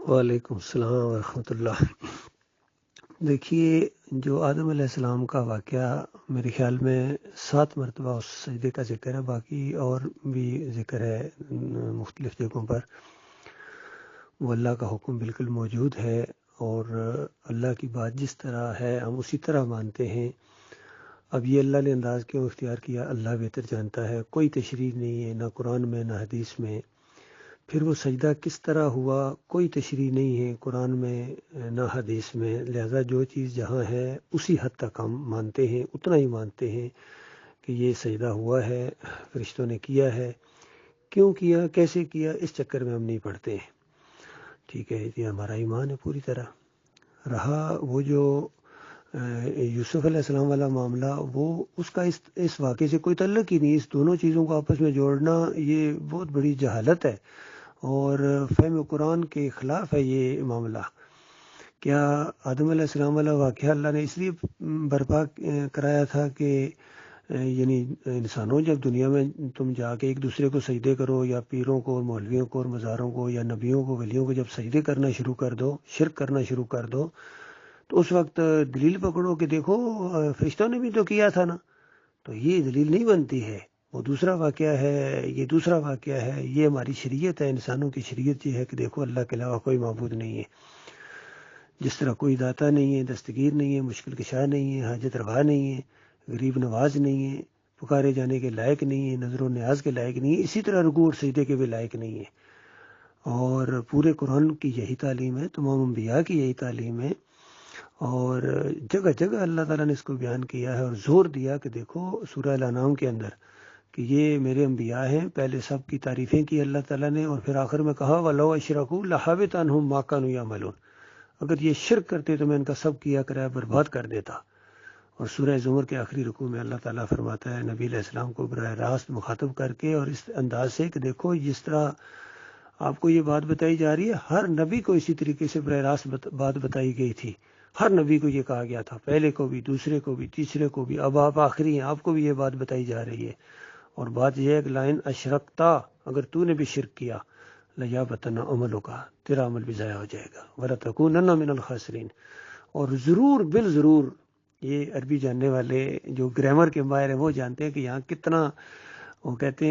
وعلیکم السلام ورحمۃ اللہ۔ دیکھیے، جو آدم علیہ السلام کا واقعہ میرے خیال میں 7 مرتبہ اس سجدے کا ذکر ہے، باقی اور بھی ذکر ہے مختلف جگہوں پر۔ وہ اللہ کا حکم بالکل موجود ہے، اور اللہ کی بات جس طرح ہے ہم اسی طرح مانتے ہیں۔ اب یہ اللہ نے انداز کیوں اختیار کیا، اللہ بہتر جانتا ہے۔ کوئی تشریح نہیں ہے، نہ قرآن میں نہ حدیث میں۔ پھر وہ سجدہ کس طرح ہوا، کوئی تشریح نہیں ہے قرآن میں نہ حدیث میں۔ لہذا جو چیز جہاں ہے اسی حد تک ہم مانتے ہیں، اتنا ہی مانتے ہیں کہ یہ سجدہ ہوا ہے، فرشتوں نے کیا ہے۔ کیوں کیا، کیسے کیا، اس چکر میں ہم نہیں پڑتے ہیں۔ ٹھیک ہے، یہ ہمارا ایمان ہے پوری طرح۔ رہا وہ جو یوسف علیہ السلام والا معاملہ، وہ اس کا اس واقعے سے کوئی تعلق ہی نہیں۔ اس دونوں چیزوں کو آپس میں جوڑنا یہ بہت بڑی جہالت ہے، اور فہم قرآن کے خلاف ہے یہ معاملہ۔ کیا آدم علیہ السلام والا واقعہ اللہ نے اس لیے برپا کرایا تھا کہ یعنی انسانوں، جب دنیا میں تم جا کے ایک دوسرے کو سجدے کرو، یا پیروں کو اور مولویوں کو اور مزاروں کو یا نبیوں کو ولیوں کو جب سجدے کرنا شروع کر دو، شرک کرنا شروع کر دو، تو اس وقت دلیل پکڑو کہ دیکھو فرشتوں نے بھی تو کیا تھا نا۔ تو یہ دلیل نہیں بنتی ہے، وہ دوسرا واقعہ ہے، یہ دوسرا واقعہ ہے۔ یہ ہماری شریعت ہے، انسانوں کی شریعت یہ ہے کہ دیکھو اللہ کے علاوہ کوئی معبود نہیں ہے۔ جس طرح کوئی داتا نہیں ہے، دستگیر نہیں ہے، مشکل کشا نہیں ہے، حاجت روا نہیں ہے، غریب نواز نہیں ہے، پکارے جانے کے لائق نہیں ہے، نظر و نیاز کے لائق نہیں ہے، اسی طرح رکوع اور سجدے کے بھی لائق نہیں ہے۔ اور پورے قرآن کی یہی تعلیم ہے، تمام انبیاء کی یہی تعلیم ہے، اور جگہ جگہ اللہ تعالیٰ نے اس کو بیان کیا ہے اور زور دیا کہ دیکھو سورہ الانعام کے اندر کہ یہ میرے انبیاء ہیں۔ پہلے سب کی تعریفیں کی اللہ تعالیٰ نے، اور پھر آخر میں کہا وَلَوْ أَشْرَكُوا لَحَبِطَ عَنْهُمْ مَا كَانُوا يَعْمَلُونَ، اگر یہ شرک کرتے تو میں ان کا سب کیا کرایہ برباد کر دیتا۔ اور سورہ زمر کے آخری رکوع میں اللہ تعالیٰ فرماتا ہے نبی علیہ السلام کو براہ راست مخاطب کر کے اور اس انداز سے کہ دیکھو جس طرح آپ کو یہ بات بتائی جا رہی ہے، ہر نبی کو اسی طریقے سے براہ راست بات بتائی گئی تھی۔ ہر نبی کو یہ کہا گیا تھا، پہلے کو بھی، دوسرے کو بھی، تیسرے کو بھی، اب آپ آخری ہیں، آپ کو بھی یہ بات بتائی جا رہی ہے۔ اور بات یہ ہے کہ لائن اشرکتا، اگر تو نے بھی شرک کیا، لیابطن عملک، تیرا عمل بھی ضائع ہو جائے گا، ولتکونن من الخاسرین۔ اور ضرور بالضرور، یہ عربی جاننے والے جو گرامر کے ماہر ہیں وہ جانتے ہیں کہ یہاں کتنا، وہ کہتے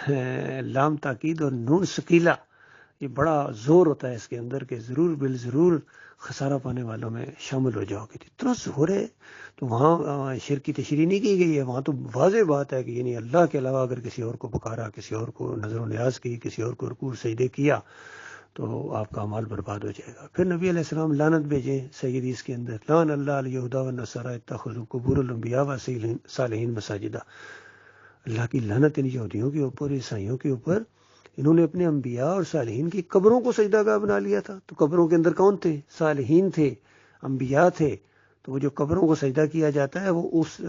ہیں لام تاکید اور نون ثقیلہ، یہ بڑا زور ہوتا ہے اس کے اندر کہ ضرور بالضرور خسارہ پانے والوں میں شامل ہو جاؤ گے۔ اتنا زور ہے، تو وہاں شرک کی تشریح نہیں کی گئی ہے، وہاں تو واضح بات ہے کہ یعنی اللہ کے علاوہ اگر کسی اور کو پکارا، کسی اور کو نظر و نیاز کی، کسی اور کو رکوع سجدے کیا، تو آپ کا اعمال برباد ہو جائے گا۔ پھر نبی علیہ السلام لعنت بھیجیں صحیح حدیث کے اندر، لعن اللہ الیہود والنصارى اتخذوا قبور الانبیاء والصالحین مساجدہ۔ اللہ کی لعنت ان یہودیوں کے اوپر، عیسائیوں کے اوپر، انہوں نے اپنے انبیاء اور صالحین کی قبروں کو سجدہ گاہ بنا لیا تھا۔ تو قبروں کے اندر کون تھے؟ صالحین تھے، انبیاء تھے۔ تو وہ جو قبروں کو سجدہ کیا جاتا ہے وہ اس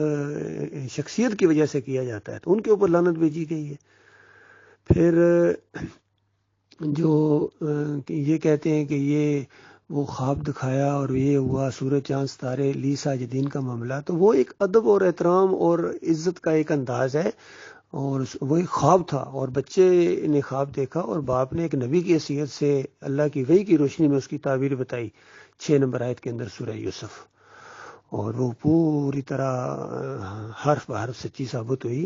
شخصیت کی وجہ سے کیا جاتا ہے، تو ان کے اوپر لعنت بھیجی گئی ہے۔ پھر جو یہ کہتے ہیں کہ یہ وہ خواب دکھایا اور یہ ہوا، سورج چاند ستارے لی ساجدین کا معاملہ، تو وہ ایک ادب اور احترام اور عزت کا ایک انداز ہے، اور وہ ایک خواب تھا، اور بچے نے خواب دیکھا اور باپ نے ایک نبی کی حیثیت سے اللہ کی وحی کی روشنی میں اس کی تعبیر بتائی 6 نمبر آیت کے اندر سورہ یوسف، اور وہ پوری طرح حرف بحرف سچی ثابت ہوئی،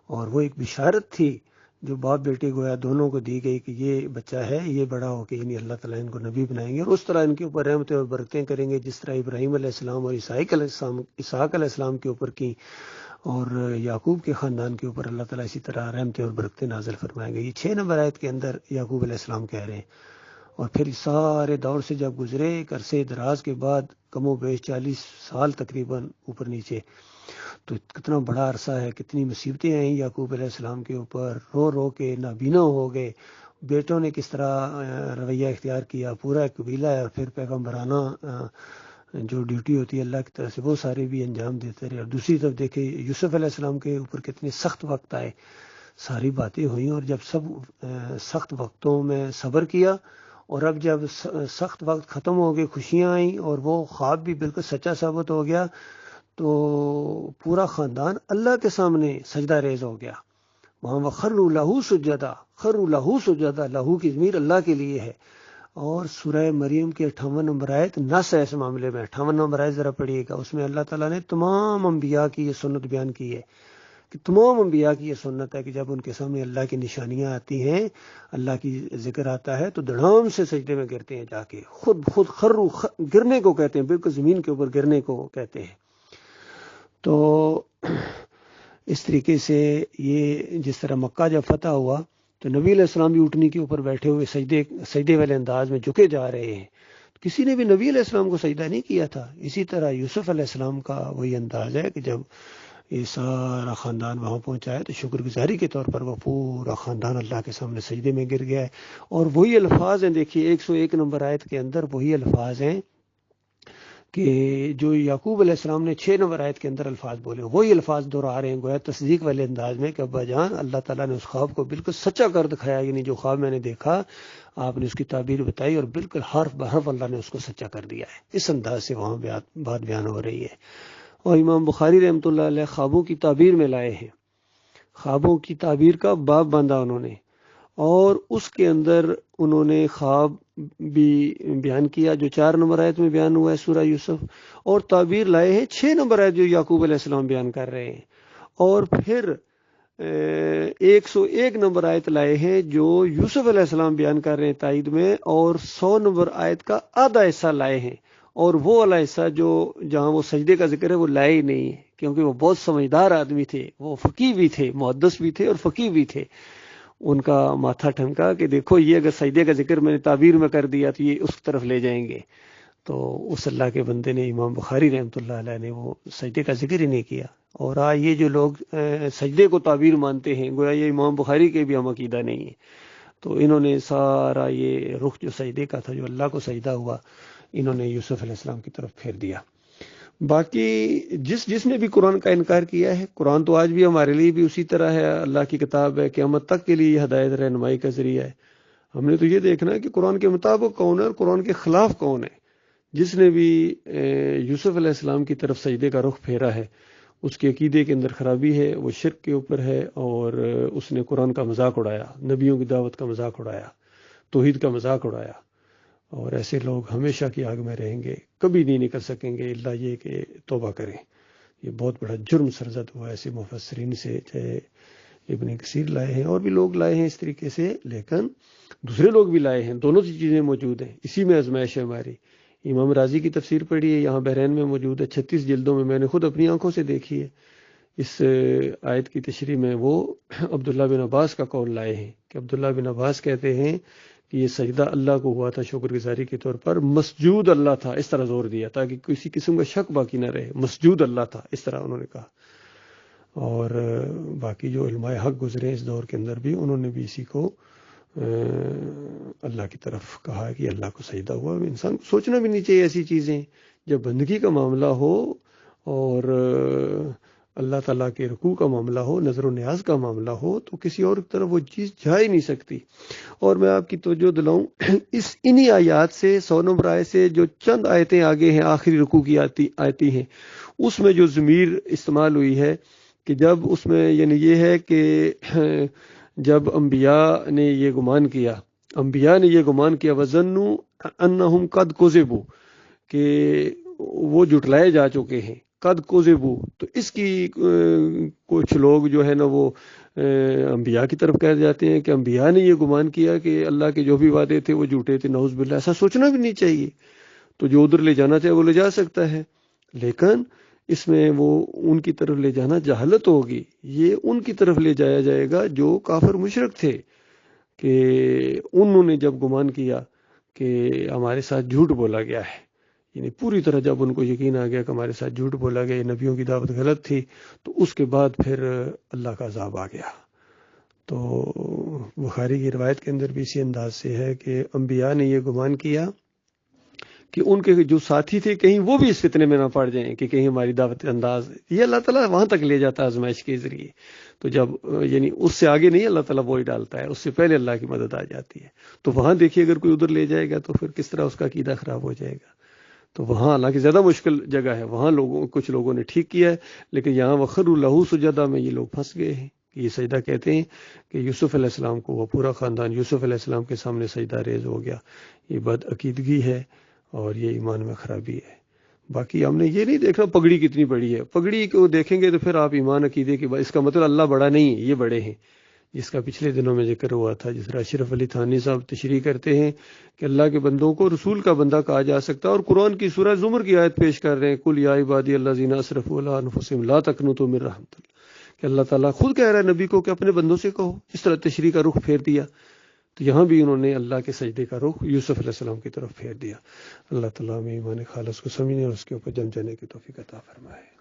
اور وہ ایک بشارت تھی جو باپ بیٹے گویا دونوں کو دی گئی کہ یہ بچہ ہے، یہ بڑا ہو کے یعنی اللہ تعالیٰ ان کو نبی بنائیں گے، اور اس طرح ان کے اوپر رحمتیں اور برکتیں کریں گے جس طرح ابراہیم علیہ السلام اور اسحاق علیہ السلام کے اوپر کی، اور یعقوب کے خاندان کے اوپر اللہ تعالیٰ اسی طرح رحمتیں اور برکتیں نازل فرمائیں گے۔ یہ 6 نمبر آیت کے اندر یعقوب علیہ السلام کہہ رہے ہیں۔ اور پھر اس سارے دور سے جب گزرے، ایک عرصے دراز کے بعد، کم و بیش 40 سال تقریباً اوپر نیچے، تو کتنا بڑا عرصہ ہے، کتنی مصیبتیں آئیں یعقوب علیہ السلام کے اوپر، رو رو کے نابینا ہو گئے۔ بیٹوں نے کس طرح رویہ اختیار کیا، پورا ایک قبیلہ ہے، اور پھر پیغمبرانہ جو ڈیوٹی ہوتی ہے اللہ کی طرف سے وہ سارے بھی انجام دیتے رہے۔ اور دوسری طرف دیکھیں یوسف علیہ السلام کے اوپر کتنے سخت وقت آئے، ساری باتیں ہوئیں، اور جب سب سخت وقتوں میں صبر کیا، اور اب جب سخت وقت ختم ہو گئے، خوشیاں آئیں، اور وہ خواب بھی بالکل سچا ثابت ہو گیا، تو پورا خاندان اللہ کے سامنے سجدہ ریز ہو گیا وہاں۔ وَخَرُّوا لَهُ سُجَّدًا، خَرُّوا لَهُ سُجَّدًا، لہو کی ضمیر اللہ کے لیے ہے، اور سورہ مریم کی 58 نمبر آیت نص ہے اس معاملے میں. 58 نمبر آیت ذرا پڑھیے گا. اس میں اللہ تعالیٰ نے تمام انبیاء کی یہ سنت بیان کی ہے کہ تمام انبیاء کی یہ سنت ہے کہ جب ان کے سامنے اللہ کی نشانیاں آتی ہیں، اللہ کی ذکر آتا ہے، تو دھڑام سے سجدے میں گرتے ہیں جا کے. خود خرو گرنے کو کہتے ہیں، بالکل زمین کے اوپر گرنے کو کہتے ہیں. تو اس طریقے سے یہ جس طرح مکہ جب فتح ہوا تو نبی علیہ السلام بھی اٹھنی کے اوپر بیٹھے ہوئے سجدے والے انداز میں جھکے جا رہے ہیں. کسی نے بھی نبی علیہ السلام کو سجدہ نہیں کیا تھا. اسی طرح یوسف علیہ السلام کا وہی انداز ہے کہ جب یہ سارا خاندان وہاں پہنچا ہے تو شکر گزاری کے طور پر وہ پورا خاندان اللہ کے سامنے سجدے میں گر گیا ہے. اور وہی الفاظ ہیں، دیکھیے 101 نمبر آیت کے اندر وہی الفاظ ہیں کہ جو یعقوب علیہ السلام نے 6 نمبر آیت کے اندر الفاظ بولے، وہی الفاظ دہرا رہے ہیں گویا تصدیق والے انداز میں کہ ابا جان اللہ تعالیٰ نے اس خواب کو بالکل سچا کر دکھایا. یعنی جو خواب میں نے دیکھا آپ نے اس کی تعبیر بتائی اور بالکل حرف بحرف اللہ نے اس کو سچا کر دیا ہے. اس انداز سے وہاں بات بیان ہو رہی ہے. اور امام بخاری رحمۃ اللہ علیہ خوابوں کی تعبیر میں لائے ہیں. خوابوں کی تعبیر کا باب باندھا انہوں نے، اور اس کے اندر انہوں نے خواب بھی بیان کیا جو 4 نمبر آیت میں بیان ہوا ہے سورہ یوسف، اور تعبیر لائے ہیں 6 نمبر آیت جو یعقوب علیہ السلام بیان کر رہے ہیں. اور پھر 101 نمبر آیت لائے ہیں جو یوسف علیہ السلام بیان کر رہے ہیں تائید میں، اور 100 نمبر آیت کا آدھا حصہ لائے ہیں. اور وہ والا حصہ جو جہاں وہ سجدے کا ذکر ہے وہ لائے ہی نہیں ہے، کیونکہ وہ بہت سمجھدار آدمی تھے، وہ فقیہ بھی تھے، محدث بھی تھے اور فقیہ بھی تھے. ان کا ماتھا ٹھمکا کہ دیکھو یہ اگر سجدے کا ذکر میں نے تعبیر میں کر دیا تو یہ اس طرف لے جائیں گے. تو اس اللہ کے بندے نے امام بخاری رحمۃ اللہ علیہ نے وہ سجدے کا ذکر ہی نہیں کیا. اور یہ جو لوگ سجدے کو تعبیر مانتے ہیں گویا یہ امام بخاری کے بھی ہم عقیدہ نہیں ہے. تو انہوں نے سارا یہ رخ جو سجدے کا تھا، جو اللہ کو سجدہ ہوا، انہوں نے یوسف علیہ السلام کی طرف پھیر دیا. باقی جس نے بھی قرآن کا انکار کیا ہے، قرآن تو آج بھی ہمارے لیے بھی اسی طرح ہے، اللہ کی کتاب ہے، قیامت تک کے لیے یہ ہدایت رہنمائی کا ذریعہ ہے. ہم نے تو یہ دیکھنا ہے کہ قرآن کے مطابق کون ہے اور قرآن کے خلاف کون ہے. جس نے بھی یوسف علیہ السلام کی طرف سجدے کا رخ پھیرا ہے اس کے عقیدے کے اندر خرابی ہے، وہ شرک کے اوپر ہے، اور اس نے قرآن کا مذاق اڑایا، نبیوں کی دعوت کا مذاق اڑایا، توحید کا مذاق اڑایا. اور ایسے لوگ ہمیشہ کی آگ میں رہیں گے، کبھی نہیں نکل سکیں گے الا یہ کہ توبہ کریں. یہ بہت بڑا جرم سرزد ہوا ایسے مفسرین سے، چاہے ابن کثیر لائے ہیں اور بھی لوگ لائے ہیں اس طریقے سے، لیکن دوسرے لوگ بھی لائے ہیں. دونوں سی چیزیں موجود ہیں، اسی میں آزمائش ہے ہماری. امام راضی کی تفسیر پڑھی ہے، یہاں بحرین میں موجود ہے، 36 جلدوں میں، میں نے خود اپنی آنکھوں سے دیکھی ہے. اس آیت کی تشریح میں وہ عبداللہ بن عباس کا قول لائے ہیں کہ عبداللہ بن عباس کہتے ہیں کہ یہ سجدہ اللہ کو ہوا تھا شکر گزاری کے طور پر، مسجود اللہ تھا، اس طرح زور دیا تاکہ کسی قسم کا شک باقی نہ رہے، مسجود اللہ تھا، اس طرح انہوں نے کہا. اور باقی جو علماء حق گزرے اس دور کے اندر بھی انہوں نے بھی اسی کو اللہ کی طرف کہا کہ اللہ کو سجدہ ہوا. انسان کو سوچنا بھی نہیں چاہیے ایسی چیزیں. جب بندگی کا معاملہ ہو اور اللہ تعالیٰ کے رکوع کا معاملہ ہو، نظر و نیاز کا معاملہ ہو، تو کسی اور کی طرف وہ چیز جا ہی نہیں سکتی. اور میں آپ کی توجہ دلاؤں انہی آیات سے 100 نمبر آیت سے جو چند آیتیں آگے ہیں، آخری رکوع کی آتی ہیں، اس میں جو ضمیر استعمال ہوئی ہے کہ جب اس میں یعنی یہ ہے کہ جب انبیاء نے یہ گمان کیا وَظَنُّوا أَنَّهُمْ قَدْ كُذِبُوا، کہ وہ جھٹلائے جا چکے ہیں. قد کذبوا، تو اس کی کچھ لوگ جو ہے نا وہ انبیاء کی طرف کہہ جاتے ہیں کہ انبیاء نے یہ گمان کیا کہ اللہ کے جو بھی وعدے تھے وہ جھوٹے تھے. نعوذ باللہ، ایسا سوچنا بھی نہیں چاہیے. تو جو ادھر لے جانا چاہے وہ لے جا سکتا ہے، لیکن اس میں وہ ان کی طرف لے جانا جہالت ہوگی. یہ ان کی طرف لے جایا جائے گا جو کافر مشرک تھے، کہ انہوں نے جب گمان کیا کہ ہمارے ساتھ جھوٹ بولا گیا ہے، یعنی پوری طرح جب ان کو یقین آ گیا کہ ہمارے ساتھ جھوٹ بولا گیا، نبیوں کی دعوت غلط تھی، تو اس کے بعد پھر اللہ کا عذاب آ گیا. تو بخاری کی روایت کے اندر بھی اسی انداز سے ہے کہ انبیاء نے یہ گمان کیا کہ ان کے جو ساتھی تھے کہیں وہ بھی اس فتنے میں نہ پڑ جائیں کہ کہیں ہماری دعوت انداز، یہ اللہ تعالیٰ وہاں تک لے جاتا ہے آزمائش کے ذریعے. تو جب یعنی اس سے آگے نہیں اللہ تعالیٰ وہی ڈالتا ہے، اس سے پہلے اللہ کی مدد آ جاتی ہے. تو وہاں دیکھیے اگر کوئی ادھر لے جائے گا تو پھر کس طرح اس کا عقیدہ خراب ہو جائے گا. تو وہاں حالانکہ زیادہ مشکل جگہ ہے، وہاں کچھ لوگوں نے ٹھیک کیا ہے، لیکن یہاں وَخَرُّوا لَهُ سُجَدًا میں یہ لوگ پھنس گئے ہیں کہ یہ سجدہ کہتے ہیں کہ یوسف علیہ السلام کو وہ پورا خاندان یوسف علیہ السلام کے سامنے سجدہ ریز ہو گیا. یہ بد عقیدگی ہے اور یہ ایمان میں خرابی ہے. باقی ہم نے یہ نہیں دیکھنا پگڑی کتنی بڑی ہے. پگڑی کو دیکھیں گے تو پھر آپ ایمان عقیدے کی اس کا مطلب اللہ بڑا نہیں ہے، یہ بڑے ہیں، جس کا پچھلے دنوں میں ذکر ہوا تھا، جس طرح اشرف علی تھانی صاحب تشریح کرتے ہیں کہ اللہ کے بندوں کو رسول کا بندہ کہا جا سکتا ہے، اور قرآن کی سورہ زمر کی آیت پیش کر رہے ہیں کل یا عبادی الذین اسرفوا علی انفسہم لا تقنطوا من رحمۃ اللہ، کہ اللہ تعالیٰ خود کہہ رہا ہے نبی کو کہ اپنے بندوں سے کہو. اس طرح تشریح کا رخ پھیر دیا. تو یہاں بھی انہوں نے اللہ کے سجدے کا رخ یوسف علیہ السلام کی طرف پھیر دیا. اللہ تعالیٰ ہمیں ایمان خالص کو سمجھنے اور اس کے اوپر جم جانے کی توفیق عطا فرمائے.